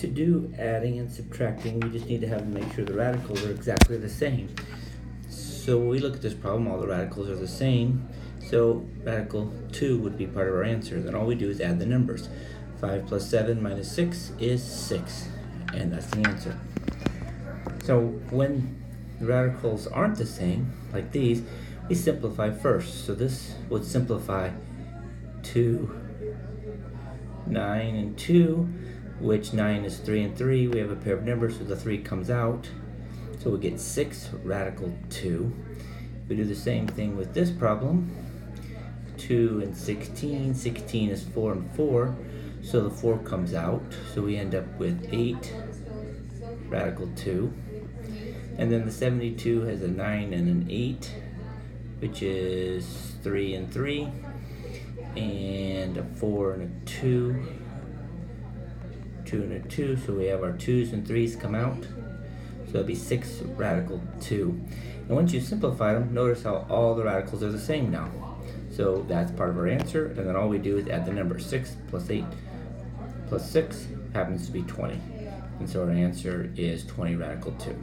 To do adding and subtracting, we just need to make sure the radicals are exactly the same. So when we look at this problem, all the radicals are the same. So radical 2 would be part of our answer. Then all we do is add the numbers. 5 plus 7 minus 6 is 6. And that's the answer. So when the radicals aren't the same, like these, we simplify first. So this would simplify to 9 and 2, which 9 is 3 and 3. We have a pair of numbers, so the 3 comes out. So we get 6 radical 2. We do the same thing with this problem. 2 and 16. 16 is 4 and 4. So the 4 comes out. So we end up with 8 radical 2. And then the 72 has a 9 and an 8, which is 3 and 3. And a 4 and a 2. 2 and a 2. So we have our 2's and 3's come out. So it'll be 6 radical 2. And once you simplify them, notice how all the radicals are the same now. So that's part of our answer, and then all we do is add the number. 6 plus 8 plus 6 happens to be 20. And so our answer is 20 radical 2.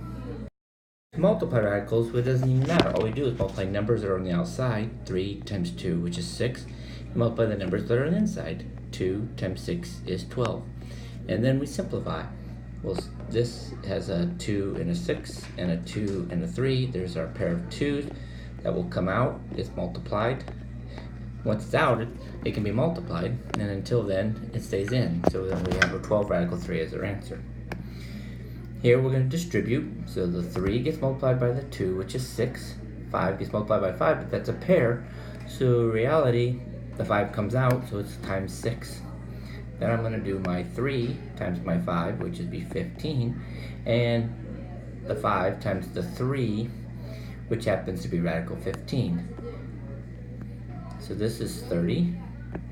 To multiply radicals, it doesn't even matter. All we do is multiply numbers that are on the outside. 3 times 2, which is 6. And multiply the numbers that are on the inside. 2 times 6 is 12. And then we simplify. Well, this has a 2 and a 6 and a 2 and a 3. There's our pair of 2's that will come out. It's multiplied. Once it's out, it can be multiplied, and until then, it stays in. So then we have our 12 radical 3 as our answer. Here we're going to distribute. So the 3 gets multiplied by the 2, which is 6. 5 gets multiplied by 5, but that's a pair. So in reality, the 5 comes out, so it's times 6. Then I'm going to do my 3 times my 5, which would be 15, and the 5 times the 3, which happens to be radical 15. So this is 30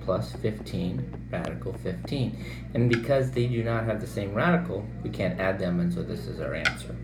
plus 15, radical 15. And because they do not have the same radical, we can't add them, and so this is our answer.